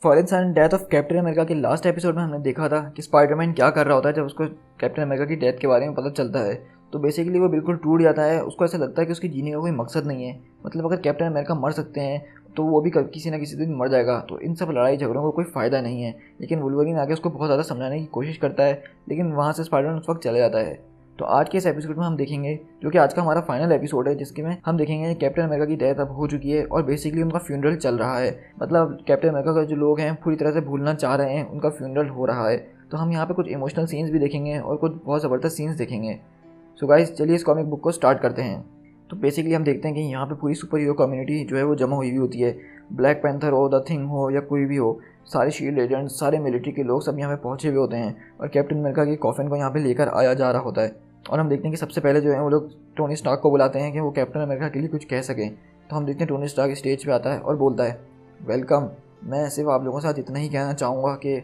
Foreign son death of Captain America के last episode में हमने देखा था कि स्पाइडरमैन क्या कर रहा होता है जब उसको कैप्टन अमेरिका की डेथ के बारे में पता चलता है। तो बेसिकली वो बिल्कुल टूट जाता है। उसको ऐसा लगता है कि उसकी जीने का कोई मकसद नहीं है। मतलब अगर कैप्टन अमेरिका मर सकते हैं तो वो भी किसी ना किसी दिन मर जाएगा, तो इन सब लड़ाई झगड़ों को कोई फ़ायदा नहीं है। लेकिन वुल्वरीन आगे उसको बहुत ज़्यादा समझाने की कोशिश करता है, लेकिन वहाँ से स्पाइडरमैन उस वक्त चला जाता है। तो आज के इस एपिसोड में हम देखेंगे, जो कि आज का हमारा फाइनल एपिसोड है, जिसके में हम देखेंगे कैप्टन अमेरिका की डेथ अब हो चुकी है और बेसिकली उनका फ्यूनरल चल रहा है। मतलब कैप्टन अमेरिका का जो लोग हैं पूरी तरह से भूलना चाह रहे हैं, उनका फ्यूनरल हो रहा है। तो हम यहाँ पे कुछ इमोशनल सीन्स भी देखेंगे और कुछ बहुत ज़बरदस्त सीन्स देखेंगे। सो गाइस, चलिए इस कॉमिक बुक को स्टार्ट करते हैं। तो बेसिकली हम देखते हैं कि यहाँ पे पूरी सुपर हीरो कम्युनिटी जो है वो जमा हुई होती है। ब्लैक पैंथर हो, द थिंग हो या कोई भी हो, सारे शील्ड एजेंट्स, सारे मिलिट्री के लोग सब यहाँ पे पहुँचे हुए होते हैं और कैप्टन अमेरिका की कॉफिन को यहाँ पे लेकर आया जा रहा होता है। और हम देखते हैं कि सबसे पहले जो है वो लोग टोनी स्टार्क को बुलाते हैं कि वो कैप्टन अमेरिका के लिए कुछ कह सकें। तो हम देखते हैं टोनी स्टार्क स्टेज पे आता है और बोलता है, वेलकम, मैं सिर्फ आप लोगों के साथ इतना ही कहना चाहूँगा कि।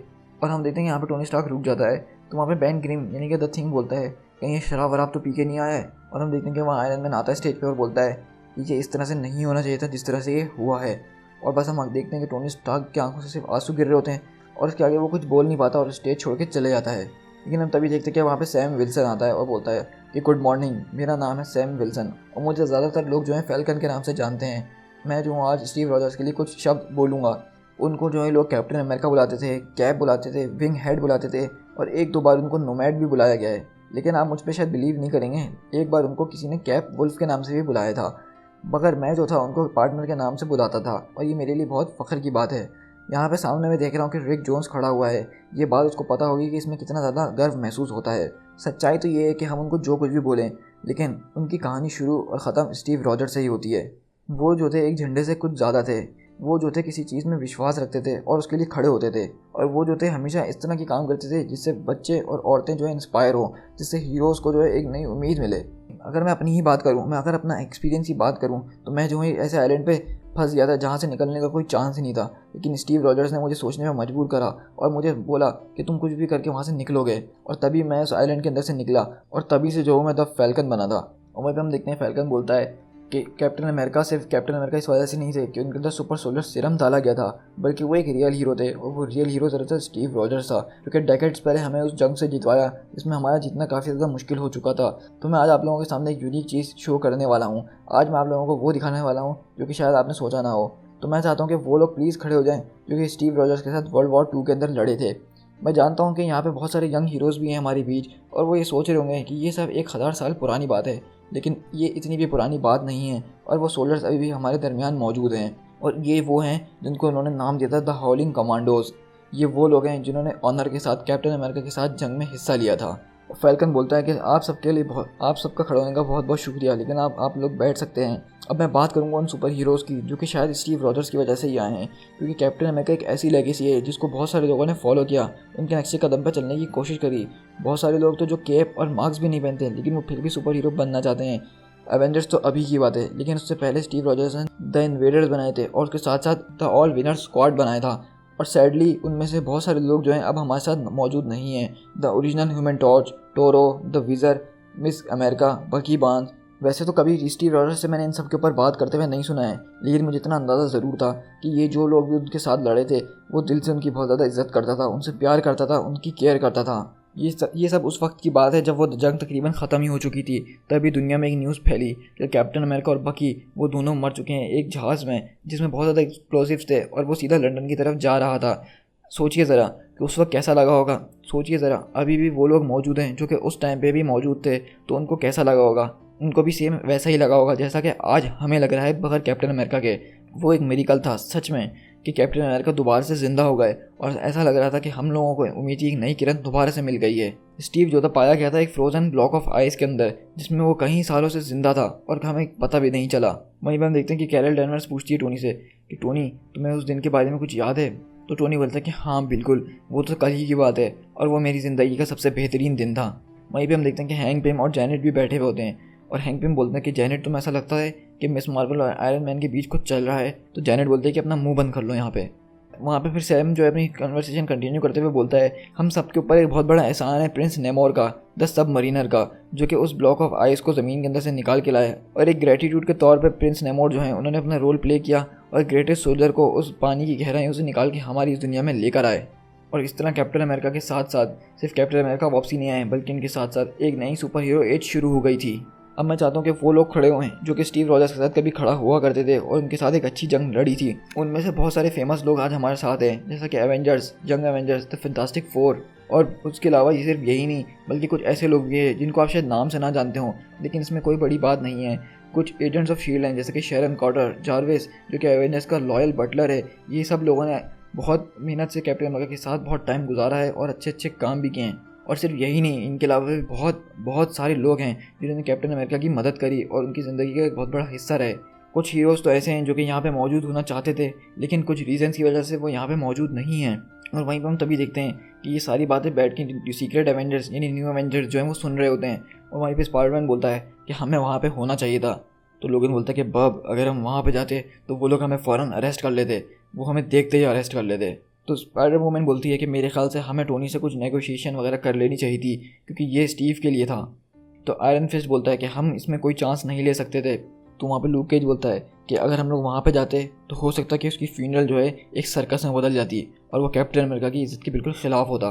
और हम देखते हैं यहाँ पे टोनी स्टार्क रुक जाता है। तो वहाँ पे बैन ग्रीम यानी कि द थिंग बोलता है, कहीं ये शराब वराब तो पी के नहीं आया है। और हम देखते हैं कि वहाँ आयरन मैन आता है स्टेज पे और बोलता है कि ये इस तरह से नहीं होना चाहिए था जिस तरह से ये हुआ है। और बस हम देखते हैं कि टोनी स्टार्क की आंखों से सिर्फ आंसू गिर रहे होते हैं और उसके आगे वो कुछ बोल नहीं पाता और स्टेज छोड़ के चले जाता है। लेकिन हम तभी देखते हैं कि वहाँ पे सैम विल्सन आता है और बोलता है कि गुड मॉर्निंग, मेरा नाम है सैम विल्सन और मुझे ज़्यादातर लोग जो है फैल्कन के नाम से जानते हैं। मैं जो हूँ आज स्टीव रॉजर्स के लिए कुछ शब्द बोलूँगा। उनको जो है लोग कैप्टन अमेरिका बुलाते थे, कैप बुलाते थे, विंग हेड बुलाते थे और एक दो बार उनको नोमैड भी बुलाया गया है। लेकिन आप मुझ पर शायद बिलीव नहीं करेंगे, एक बार उनको किसी ने कैप वुल्फ के नाम से भी बुलाया था, मगर मैं जो था उनको पार्टनर के नाम से बुलाता था और ये मेरे लिए बहुत फ़ख्र की बात है। यहाँ पे सामने मैं देख रहा हूँ कि रिक जोन्स खड़ा हुआ है। ये बात उसको पता होगी कि इसमें कितना ज़्यादा गर्व महसूस होता है। सच्चाई तो ये है कि हम उनको जो कुछ भी बोलें, लेकिन उनकी कहानी शुरू और ख़त्म स्टीव रॉजर्स से ही होती है। वो जो थे एक झंडे से कुछ ज़्यादा थे। वो जो थे किसी चीज़ में विश्वास रखते थे और उसके लिए खड़े होते थे। और वो जो थे हमेशा इस तरह के काम करते थे जिससे बच्चे और औरतें जो है इंस्पायर हो, जिससे हीरोज़ को जो है एक नई उम्मीद मिले। अगर मैं अपनी ही बात करूँ, मैं अगर अपना एक्सपीरियंस की बात करूँ, तो मैं जो है ऐसे आइलैंड पे फंस गया था जहाँ से निकलने का कोई चांस ही नहीं था। लेकिन स्टीव रॉजर्स ने मुझे सोचने में मजबूर करा और मुझे बोला कि तुम कुछ भी करके वहाँ से निकलोगे। और तभी मैं उस आइलैंड के अंदर से निकला और तभी से जो मैं द फैल्कन बना था। और वहीं पर हम देखते हैं फैल्कन बोलता है कि कैप्टन अमेरिका सिर्फ कैप्टन अमेरिका इस वजह से नहीं थे कि उनके अंदर सुपर सोलर सीरम डाला गया था, बल्कि वो एक रियल हीरो थे। और वो रियल हीरो दरअसल स्टीव रॉजर्स था, क्योंकि डेकेड्स पहले हमें उस जंग से जितवाया जिसमें हमारा जीतना काफ़ी ज़्यादा मुश्किल हो चुका था। तो मैं आज आप लोगों के सामने एक यूनिक चीज़ शो करने वाला हूँ। आज मैं आप लोगों को वो दिखाने वाला हूँ जो कि शायद आपने सोचा ना हो। तो मैं चाहता हूँ कि वो लोग प्लीज़ खड़े हो जाएँ जो कि स्टीव रॉजर्स के साथ वर्ल्ड वॉर 2 के अंदर लड़े थे। मैं जानता हूँ कि यहाँ पे बहुत सारे यंग हीरोज़ भी हैं हमारे बीच और वो ये सोच रहे होंगे कि ये सब 1000 साल पुरानी बात है, लेकिन ये इतनी भी पुरानी बात नहीं है और वो सोल्जर्स अभी भी हमारे दरमियान मौजूद हैं। और ये वो हैं जिनको उन्होंने नाम दिया था द हॉलिंग कमांडोज़। ये वो लोग हैं जिन्होंने ऑनर के साथ कैप्टन अमेरिका के साथ जंग में हिस्सा लिया था। फैल्कन बोलता है कि आप सबके लिए आप सबका खड़े होने का बहुत बहुत शुक्रिया, लेकिन आप लोग बैठ सकते हैं। अब मैं बात करूंगा उन सुपर हीरोज़ की जो कि शायद स्टीव रॉजर्स की वजह से ही आए हैं, क्योंकि कैप्टन अमेरिका एक ऐसी लेगेसी है जिसको बहुत सारे लोगों ने फॉलो किया, उनके नक्शे कदम पर चलने की कोशिश करी। बहुत सारे लोग तो जो केप और मास्क भी नहीं पहनते, लेकिन वो फिर भी सुपर हीरो बनना चाहते हैं। एवेंजर्स तो अभी की बात है, लेकिन उससे पहले स्टीव रॉजर्स ने द इन्वेडर्स बनाए थे और उसके साथ साथ द ऑल विनर्स स्क्वाड बनाया था। और सैडली उनमें से बहुत सारे लोग जो हैं अब हमारे साथ मौजूद नहीं हैं। The original human torch, Toro, the विज़र, miss America, बकी बार्न्स। वैसे तो कभी स्टीव रॉजर्स से मैंने इन सब के ऊपर बात करते हुए नहीं सुना है, लेकिन मुझे इतना अंदाज़ा ज़रूर था कि ये जो लोग भी उनके साथ लड़े थे वो दिल से उनकी बहुत ज़्यादा इज्जत करता था, उनसे प्यार करता था, उनकी केयर करता था। ये सब उस वक्त की बात है जब वो जंग तकरीबन ख़त्म ही हो चुकी थी। तभी दुनिया में एक न्यूज़ फैली कि कैप्टन अमेरिका और बकी वो दोनों मर चुके हैं एक जहाज़ में जिसमें बहुत ज़्यादा एक्सप्लोसिव्स थे और वो सीधा लंदन की तरफ जा रहा था। सोचिए ज़रा कि उस वक्त कैसा लगा होगा। सोचिए ज़रा, अभी भी वो लोग मौजूद हैं जो कि उस टाइम पे भी मौजूद थे, तो उनको कैसा लगा होगा। उनको भी सेम वैसा ही लगा होगा जैसा कि आज हमें लग रहा है बगैर कैप्टन अमेरिका के। वो एक मिरेकल था सच में कि कैप्टन अमेरिका दोबारा से ज़िंदा हो गए और ऐसा लग रहा था कि हम लोगों को उम्मीद की एक नई किरण दोबारा से मिल गई है। स्टीव जो था पाया गया था एक फ्रोजन ब्लॉक ऑफ आइस के अंदर, जिसमें वो कई सालों से ज़िंदा था और हमें पता भी नहीं चला। वहीं पर हम देखते हैं कि कैरल डैनवर्स पूछती है टोनी से कि टोनी, तुम्हें उस दिन के बारे में कुछ याद है? तो टोनी बोलता है कि हाँ बिल्कुल, वो तो कल ही की बात है और वो मेरी ज़िंदगी का सबसे बेहतरीन दिन था। वहीं पे हम देखते हैं कि हैंक पिम और जैनेट भी बैठे हुए होते हैं और हैंक पिम बोलते हैं कि जैनेट, तुम्हें ऐसा लगता है कि मिस मार्वल और आयरन मैन के बीच कुछ चल रहा है? तो जैनेट बोलते हैं कि अपना मुंह बंद कर लो यहाँ पे। वहाँ पे फिर सैम जो है अपनी कन्वर्सेशन कंटिन्यू करते हुए बोलता है, हम सबके ऊपर एक बहुत बड़ा एहसान है प्रिंस नेमोर का, द सब मरीनर का, जो कि उस ब्लॉक ऑफ आइस को ज़मीन के अंदर से निकाल के लाए, और एक ग्रेटिट्यूड के तौर पर प्रिंस नेमोर जो है उन्होंने अपना रोल प्ले किया और ग्रेटेस्ट सोल्जर को उस पानी की गहराइयों से निकाल के हमारी इस दुनिया में लेकर आए। और इस तरह कैप्टन अमेरिका के साथ साथ सिर्फ कैप्टन अमेरिका वापसी नहीं आए, बल्कि इनके साथ साथ एक नई सुपर हीरो एज शुरू हो गई थी। अब मैं चाहता हूँ कि वो लोग खड़े हुए हैं जो कि स्टीव रॉजर्स के साथ कभी खड़ा हुआ करते थे और उनके साथ एक अच्छी जंग लड़ी थी। उनमें से बहुत सारे फेमस लोग आज हमारे साथ हैं, जैसा कि Avengers, young Avengers, the fantastic four, और उसके अलावा ये सिर्फ यही नहीं बल्कि कुछ ऐसे लोग भी हैं जिनको आप शायद नाम से ना जानते हों, लेकिन इसमें कोई बड़ी बात नहीं है। कुछ एजेंट्स ऑफ शील्ड हैं, जैसे कि शेरन कार्टर, जारविस जो कि एवेंजर्स का लॉयल बटलर है। ये सब लोगों ने बहुत मेहनत से कैप्टन अमेरिका के साथ बहुत टाइम गुजारा है और अच्छे अच्छे काम भी किए हैं। और सिर्फ यही नहीं, इनके अलावा भी बहुत सारे लोग हैं जिन्होंने कैप्टन अमेरिका की मदद करी और उनकी ज़िंदगी का एक बहुत बड़ा हिस्सा रहे। कुछ हीरोज़ तो ऐसे हैं जो कि यहाँ पे मौजूद होना चाहते थे, लेकिन कुछ रीजंस की वजह से वो यहाँ पे मौजूद नहीं हैं। और वहीं पर हम तभी देखते हैं कि ये सारी बातें बैठ के सीक्रेट एवेंजर्स यानी न्यू एवेंजर्स जो है वो सुन रहे होते हैं। और वहीं पर स्पाइडरमैन बोलता है कि हमें वहाँ पर होना चाहिए था। तो लोगन बोलता है कि बब, अगर हम वहाँ पर जाते तो वो लोग हमें फ़ौरन अरेस्ट कर लेते, वो हमें देखते ही अरेस्ट कर लेते। तो स्पाइडर वुमन बोलती है कि मेरे ख्याल से हमें टोनी से कुछ नेगोशिएशन वगैरह कर लेनी चाहिए थी, क्योंकि ये स्टीव के लिए था। तो आयरन फिस्ट बोलता है कि हम इसमें कोई चांस नहीं ले सकते थे। तो वहाँ पे लूक केज बोलता है कि अगर हम लोग वहाँ पे जाते तो हो सकता है कि उसकी फ्यूनरल जो है एक सर्कस में बदल जाती और वो कैप्टन अमेरिका की इज्जत के बिल्कुल खिलाफ होता।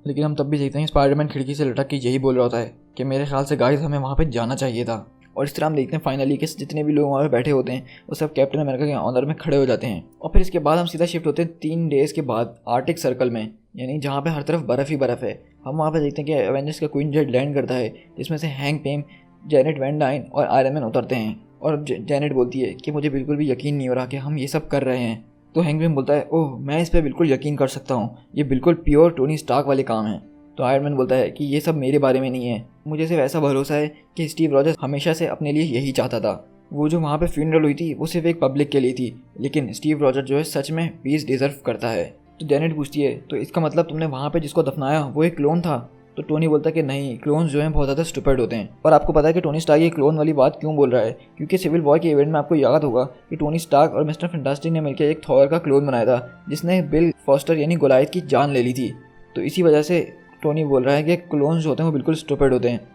लेकिन हम तब भी देखते हैं स्पाइडरमैन खिड़की से लटक के यही बोल रहा होता है कि मेरे ख्याल से गाइस हमें वहाँ पर जाना चाहिए था। और इस तरह हम देखते हैं फाइनली कि जितने भी लोग वहाँ पे बैठे होते हैं वो सब कैप्टन अमेरिका के ऑनर में खड़े हो जाते हैं। और फिर इसके बाद हम सीधा शिफ्ट होते हैं 3 डेज़ के बाद आर्टिक सर्कल में, यानी जहाँ पे हर तरफ बर्फ़ ही बर्फ़ है। हम वहाँ पे देखते हैं कि एवेंजर्स का क्वीन जेट लैंड करता है, जिसमें से हैंक पेम, जेनेट वैन डाइन और आयरन मैन उतरते हैं। और जेनेट बोलती है कि मुझे बिल्कुल भी यकीन नहीं हो रहा कि हम ये सब कर रहे हैं। तो हैंक पेम बोलता है, ओह मैं इस पर बिल्कुल यकीन कर सकता हूँ, ये बिल्कुल प्योर टोनी स्टार्क वाले काम हैं। तो आयरन मैन बोलता है कि ये सब मेरे बारे में नहीं है, मुझे सिर्फ ऐसा भरोसा है कि स्टीव रॉजर्स हमेशा से अपने लिए यही चाहता था। वो जो वहाँ पे फ्यूनरल हुई थी वो सिर्फ एक पब्लिक के लिए थी, लेकिन स्टीव रॉजर्स जो है सच में पीस डिजर्व करता है। तो जेनेट पूछती है, तो इसका मतलब तुमने वहाँ पे जिसको दफनाया वो एक क्लोन था? तो टोनी बोलता है कि नहीं, क्लोन्स जो हैं बहुत ज़्यादा स्टूपिड होते हैं। और आपको पता है कि टोनी स्टार्क ये क्लोन वाली बात क्यों बोल रहा है? क्योंकि सिविल वॉर के इवेंट में आपको याद होगा कि टोनी स्टार्क और मिस्टर फैंटास्टिक ने मिलकर एक थॉर का क्लोन बनाया था जिसने बिल फॉस्टर यानी गोलायत की जान ले ली थी। तो इसी वजह से टोनी बोल रहा है कि क्लोन्स जो होते हैं वो बिल्कुल स्टूपिड होते हैं।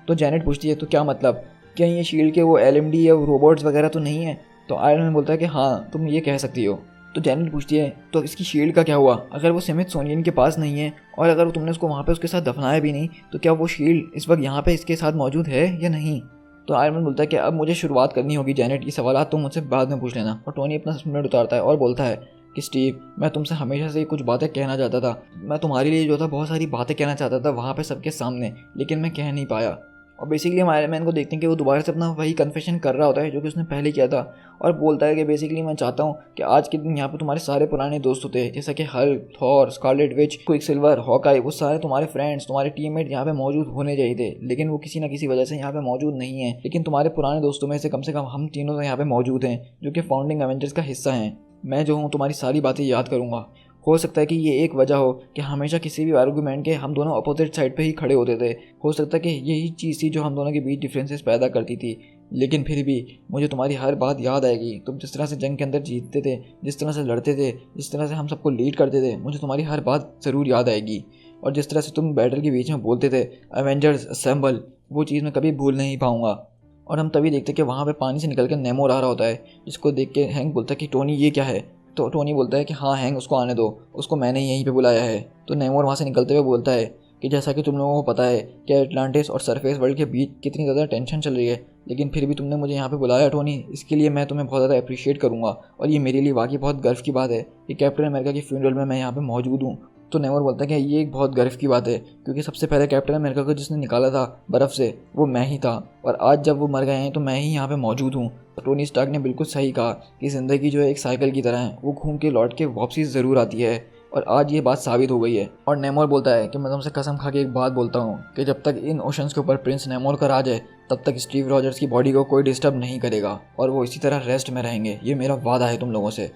तो जेनेट पूछती है, तो क्या मतलब, क्या ये शील्ड के वो एलएमडी या रोबोट्स वगैरह तो नहीं है? तो आयरन मैन बोलता है कि हाँ तुम ये कह सकती हो। तो जेनेट पूछती है, तो इसकी शील्ड का क्या हुआ? अगर वो स्मिथसोनियन के पास नहीं है और अगर तुमने उसको वहाँ पे उसके साथ दफनाया भी नहीं, तो क्या वो शील्ड इस वक्त यहाँ पे इसके साथ मौजूद है या नहीं? तो आयरन मैन बोलता है कि अब मुझे शुरुआत करनी होगी जेनेट, ये सवाल तुम मुझसे बाद में पूछ लेना। और टोनी अपना स्मिट उतारता है और बोलता है कि स्टीव, मैं तुमसे हमेशा से कुछ बातें कहना चाहता था, मैं तुम्हारे लिए जो था बहुत सारी बातें कहना चाहता था वहाँ पे सबके सामने, लेकिन मैं कह नहीं पाया। और बेसिकली हम आयरन मैन को देखते हैं कि वो दोबारा से अपना वही कन्फेशन कर रहा होता है जो कि उसने पहले किया था, और बोलता है कि बेसिकली मैं चाहता हूँ कि आज के दिन यहाँ पे तुम्हारे सारे पुराने दोस्त होते हैं, जैसा कि हल्क, थॉर, स्कारलेट विच, क्विकसिल्वर, हॉकाई, वो सारे तुम्हारे फ्रेंड्स, तुम्हारे टीममेट यहाँ पे मौजूद होने चाहिए थे, लेकिन वो किसी न किसी वजह से यहाँ पे मौजूद नहीं है। लेकिन तुम्हारे पुराने दोस्तों में से कम हम तीनों तो यहाँ पे मौजूद हैं जो कि फाउंडिंग एवेंजर्स का हिस्सा हैं। मैं जो हूँ तुम्हारी सारी बातें याद करूँगा। हो सकता है कि ये एक वजह हो कि हमेशा किसी भी आर्गूमेंट के हम दोनों अपोजिट साइड पे ही खड़े होते थे। हो सकता है कि यही चीज़ थी जो हम दोनों के बीच डिफरेंसेस पैदा करती थी, लेकिन फिर भी मुझे तुम्हारी हर बात याद आएगी। तुम जिस तरह से जंग के अंदर जीतते थे, जिस तरह से लड़ते थे, जिस तरह से हम सबको लीड करते थे, मुझे तुम्हारी हर बात ज़रूर याद आएगी। और जिस तरह से तुम बैटल के बीच में बोलते थे एवेंजर्स असेंबल, वो चीज़ मैं कभी भूल नहीं पाऊँगा। और हम तभी देखते कि वहाँ पे पानी से निकल कर नेमोर आ रहा होता है, जिसको देख के हैंक बोलता है कि टोनी ये क्या है? तो टोनी बोलता है कि हाँ हैंक, उसको आने दो, उसको मैंने यहीं पे बुलाया है। तो नेमोर वहाँ से निकलते हुए बोलता है कि जैसा कि तुम लोगों को पता है कि एटलांटिस और सरफेस वर्ल्ड के बीच कितनी ज़्यादा टेंशन चल रही है, लेकिन फिर भी तुमने मुझे यहाँ पे बुलाया टोनी, इसके लिए मैं तुम्हें बहुत ज़्यादा अप्रिशिएट करूँगा। और ये मेरे लिए वाकई बहुत गर्व की बात है कि कैप्टन अमेरिका की फ्यूनरल में मैं यहाँ पे मौजूद हूँ। तो नेमोर बोलता है कि ये एक बहुत गर्व की बात है, क्योंकि सबसे पहले कैप्टन अमेरिका को जिसने निकाला था बर्फ़ से वो मैं ही था, और आज जब वो मर गए हैं तो मैं ही यहाँ पे मौजूद हूँ। टोनी स्टार्क ने बिल्कुल सही कहा कि ज़िंदगी जो है एक साइकिल की तरह है, वो घूम के लौट के वापसी ज़रूर आती है, और आज ये बात साबित हो गई है। और नेमोर बोलता है कि मैं तुमसे कसम खा के एक बात बोलता हूँ कि जब तक इन ओशंस के ऊपर प्रिंस नेमोर का राज है, तब तक स्टीव रॉजर्स की बॉडी को कोई डिस्टर्ब नहीं करेगा और वो इसी तरह रेस्ट में रहेंगे, ये मेरा वादा है तुम लोगों से।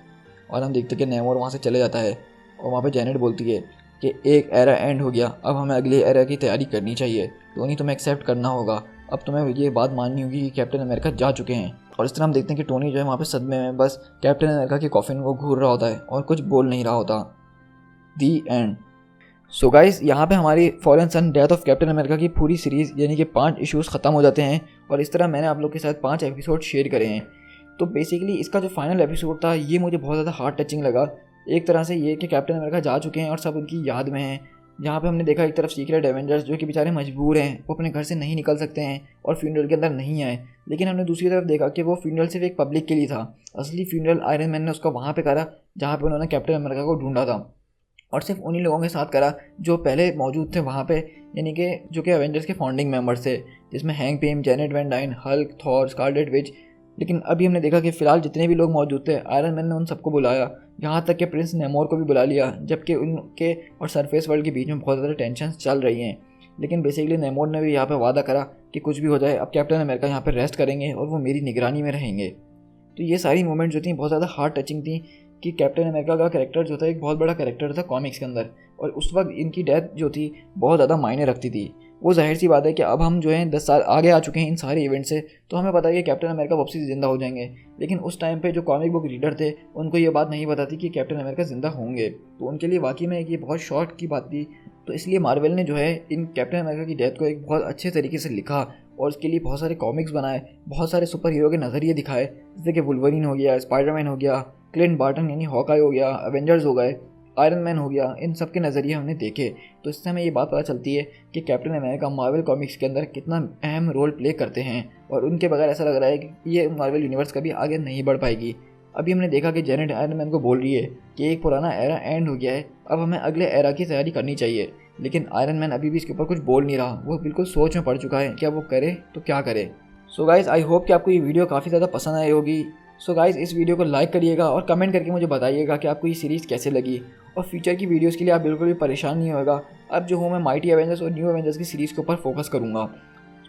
और हम देखते कि नेमोर वहाँ से चले जाता है और वहाँ पर जेनेट बोलती है कि एक एरा एंड हो गया, अब हमें अगले एरा की तैयारी करनी चाहिए। टोनी तुम्हें एक्सेप्ट करना होगा, अब तुम्हें ये बात माननी होगी कि कैप्टन अमेरिका जा चुके हैं। और इस तरह हम देखते हैं कि टोनी जो है वहाँ पे सदमे में बस कैप्टन अमेरिका के कॉफिन को घूर रहा होता है और कुछ बोल नहीं रहा होता। दी एंड। सो गाइस, यहाँ पे हमारी fallen son death of Captain America की पूरी सीरीज़ यानी कि 5 इश्यूज़ ख़त्म हो जाते हैं और इस तरह मैंने आप लोग के साथ 5 एपिसोड शेयर करे हैं। तो बेसिकली इसका जो फाइनल एपिसोड था ये मुझे बहुत ज़्यादा हार्ट टचिंग लगा। एक तरह से ये कि कैप्टन अमेरिका जा चुके हैं और सब उनकी याद में हैं। यहाँ पे हमने देखा एक तरफ सीक्रेट एवेंजर्स जो कि बेचारे मजबूर हैं, वो अपने घर से नहीं निकल सकते हैं और फ्यूनरल के अंदर नहीं आए, लेकिन हमने दूसरी तरफ देखा कि वो फ्यूनरल सिर्फ एक पब्लिक के लिए था। असली फ्यूनरल आयरन मैन ने उसका वहाँ पे करा जहाँ पे उन्होंने कैप्टन अमेरिका को ढूंढा था, और सिर्फ उन्हीं लोगों के साथ करा जो पहले मौजूद थे वहाँ पे, यानी कि जो कि एवेंजर्स के फाउंडिंग मेंबर्स थे, जिसमें Hank Pym, Janet van Dyne, Hulk, Thor, Scarlet Witch. लेकिन अभी हमने देखा कि फ़िलहाल जितने भी लोग मौजूद थे आयरन मैन ने उन सबको बुलाया, यहाँ तक कि प्रिंस नेमोर को भी बुला लिया, जबकि उनके और सरफेस वर्ल्ड के बीच में बहुत ज़्यादा टेंशन चल रही हैं। लेकिन बेसिकली नेमोर ने भी यहाँ पे वादा करा कि कुछ भी हो जाए अब कैप्टन अमेरिका यहाँ पे रेस्ट करेंगे और वो मेरी निगरानी में रहेंगे। तो ये सारी मोमेंट्स जो थी बहुत ज़्यादा हार्ट टचिंग थी कि कैप्टन अमेरिका का कैरेक्टर जो था एक बहुत बड़ा कैरेक्टर था कॉमिक्स के अंदर, और उस वक्त इनकी डेथ जो थी बहुत ज़्यादा मायने रखती थी। वो जाहिर सी बात है कि अब हम जो हैं 10 साल आगे आ चुके हैं इन सारे इवेंट से, तो हमें पता है कि कैप्टन अमेरिका वापसी ज़िंदा हो जाएंगे। लेकिन उस टाइम पे जो कॉमिक बुक रीडर थे उनको ये बात नहीं पता थी कि कैप्टन अमेरिका ज़िंदा होंगे, तो उनके लिए वाकई में ये बहुत शॉक की बात थी। तो इसलिए मार्वल ने जो है इन कैप्टन अमेरिका की डेथ को एक बहुत अच्छे तरीके से लिखा और उसके लिए बहुत सारे कॉमिक्स बनाए, बहुत सारे सुपर हीरो के नज़रिए दिखाए, जैसे कि वुल्वरीन हो गया, स्पाइडरमैन हो गया, क्लिंट बार्टन यानी हॉकाई हो गया, एवेंजर्स हो गए, आयरन मैन हो गया। इन सब के नज़रिए हमने देखे, तो इससे हमें ये बात पता चलती है कि कैप्टन अमेरिका मार्वल कॉमिक्स के अंदर कितना अहम रोल प्ले करते हैं, और उनके बगैर ऐसा लग रहा है कि ये मार्वल यूनिवर्स कभी आगे नहीं बढ़ पाएगी। अभी हमने देखा कि जेनेट आयरन मैन को बोल रही है कि एक पुराना एरा एंड हो गया है, अब हमें अगले एरा की तैयारी करनी चाहिए, लेकिन आयरन मैन अभी भी इसके ऊपर कुछ बोल नहीं रहा। वो बिल्कुल सोच में पड़ चुका है कि अब वो करे तो क्या करे। सो गाइज़, आई होप कि आपको ये वीडियो काफ़ी ज़्यादा पसंद आई होगी। सो गाइज़, इस वीडियो को लाइक करिएगा और कमेंट करके मुझे बताइएगा कि आपको ये सीरीज़ कैसे लगी, और फ्यूचर की वीडियोज़ के लिए आप बिल्कुल भी परेशान नहीं होगा। अब जो हूँ मैं माइटी एवेंजर्स और न्यू एवेंजर्स की सीरीज़ के ऊपर फोकस करूँगा,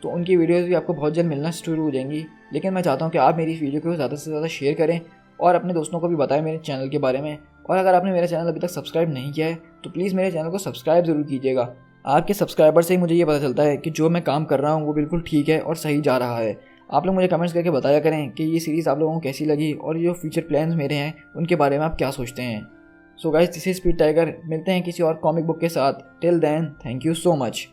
तो उनकी वीडियोज़ भी आपको बहुत जल्द मिलना शुरू हो जाएंगी। लेकिन मैं चाहता हूँ कि आप मेरी इस वीडियो को ज़्यादा से ज़्यादा शेयर करें और अपने दोस्तों को भी बताएं मेरे चैनल के बारे में। और अगर आपने मेरा चैनल अभी तक सब्सक्राइब नहीं किया है तो प्लीज़ मेरे चैनल को सब्सक्राइब ज़रूर कीजिएगा। आपके सब्सक्राइबर से ही मुझे ये पता चलता है कि जो मैं काम कर रहा हूँ वो बिल्कुल ठीक है और सही जा रहा है। आप लोग मुझे कमेंट्स करके बताया करें कि ये सीरीज़ आप लोगों को कैसी लगी और जो फ्यूचर प्लान्स मेरे हैं उनके बारे में आप क्या सोचते हैं। So guys, this is speed tiger. मिलते हैं किसी और कॉमिक बुक के साथ। Till then, thank you so much.